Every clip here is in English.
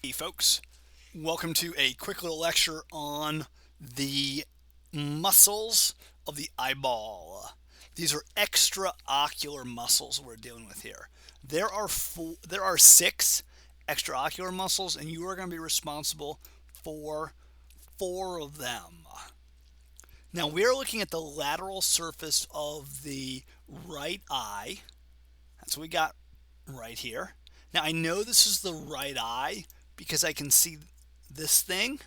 Hey folks, welcome to a quick little lecture on the muscles of the eyeball. These are extraocular muscles we're dealing with here. There are six extraocular muscles, and you are going to be responsible for four of them. Now we are looking at the lateral surface of the right eye. That's what we got right here. Now I know this is the right eye because I can see this thing.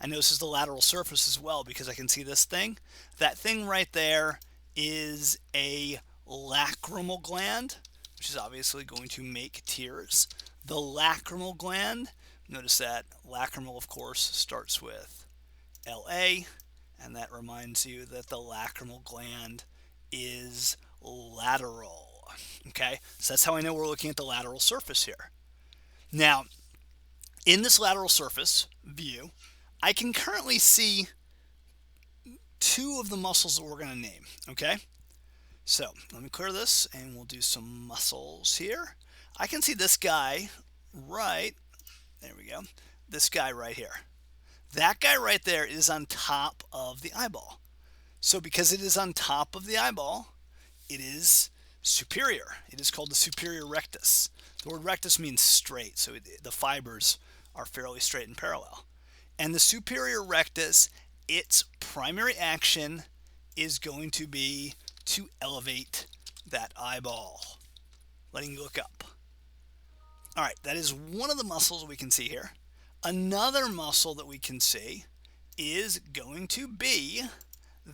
I know this is the lateral surface as well because I can see this thing. That thing right there is a lacrimal gland, which is obviously going to make tears. The lacrimal gland, notice that lacrimal, of course, starts with LA, and that reminds you that the lacrimal gland is lateral. Okay, so that's how I know we're looking at the lateral surface here. Now, in this lateral surface view, I can currently see two of the muscles that we're going to name. Okay, so let me clear this and we'll do some muscles here. I can see this guy right there. We go. This guy right here. That guy right there is on top of the eyeball. So because it is on top of the eyeball, it is superior. It is called the superior rectus. The word rectus means straight, so the fibers are fairly straight and parallel. And the superior rectus, its primary action is going to be to elevate that eyeball, letting you look up. All right, that is one of the muscles we can see here. Another muscle that we can see is going to be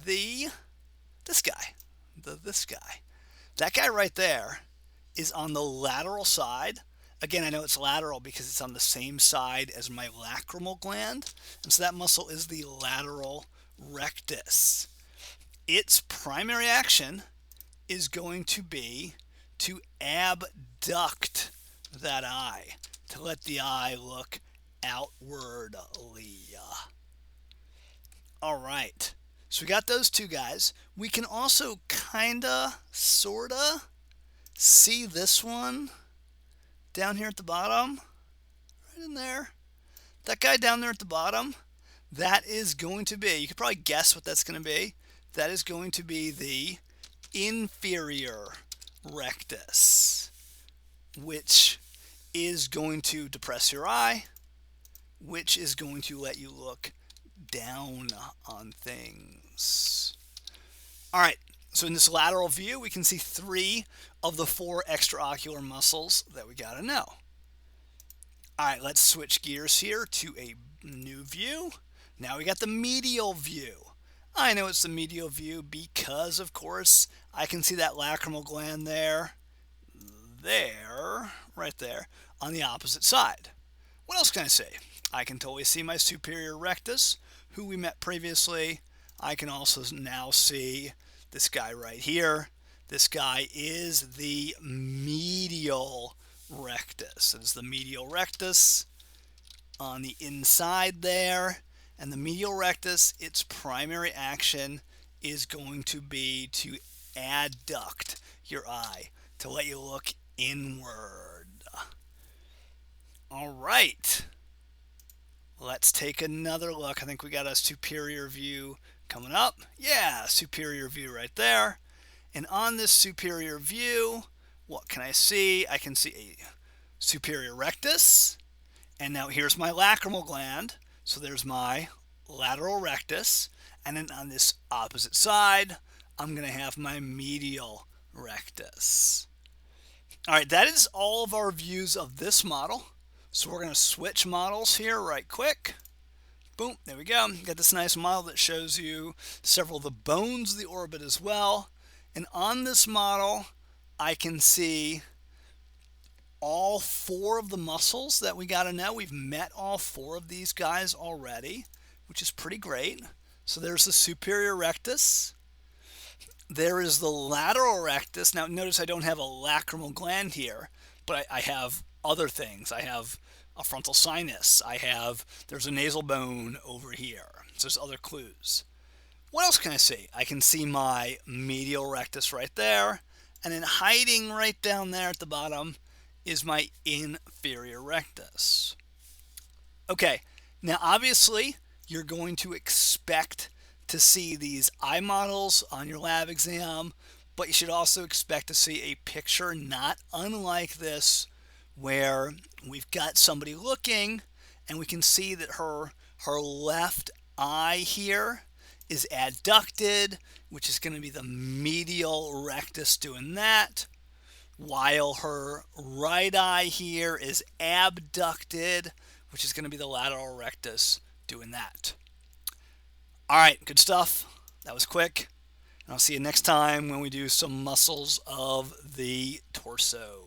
this guy. That guy right there is on the lateral side. Again, I know it's lateral because it's on the same side as my lacrimal gland. And so that muscle is the lateral rectus. Its primary action is going to be to abduct that eye, to let the eye look outwardly. All right. So we got those two guys. We can also kinda, sorta see this one down here at the bottom, right in there. That guy down there at the bottom, that is going to be, you could probably guess what that's going to be. That is going to be the inferior rectus, which is going to depress your eye, which is going to let you look down on things. All right, so in this lateral view, we can see three of the four extraocular muscles that we got to know. All right, let's switch gears here to a new view. Now we got the medial view. I know it's the medial view because, of course, I can see that lacrimal gland there, right there, on the opposite side. What else can I say? I can totally see my superior rectus, who we met previously. I can also now see this guy right here. This guy is the medial rectus. It is the medial rectus on the inside there. And the medial rectus, its primary action is going to be to adduct your eye, to let you look inward. All right. Let's take another look. I think we got a superior view coming up. Yeah, superior view right there. And on this superior view, what can I see? I can see a superior rectus. And now here's my lacrimal gland. So there's my lateral rectus. And then on this opposite side, I'm going to have my medial rectus. All right, that is all of our views of this model. So we're going to switch models here right quick. Boom, there we go. Got this nice model that shows you several of the bones of the orbit as well. And on this model, I can see all four of the muscles that we got to know. We've met all four of these guys already, which is pretty great. So there's the superior rectus. There is the lateral rectus. Now notice I don't have a lacrimal gland here, but I have other things. I have a frontal sinus. There's a nasal bone over here. So there's other clues. What else can I see? I can see my medial rectus right there. And then hiding right down there at the bottom is my inferior rectus. Okay, now obviously you're going to expect to see these eye models on your lab exam, but you should also expect to see a picture not unlike this where we've got somebody looking and we can see that her left eye here is adducted, which is going to be the medial rectus doing that, while her right eye here is abducted, which is going to be the lateral rectus doing that. All right, good stuff. That was quick. And I'll see you next time when we do some muscles of the torso.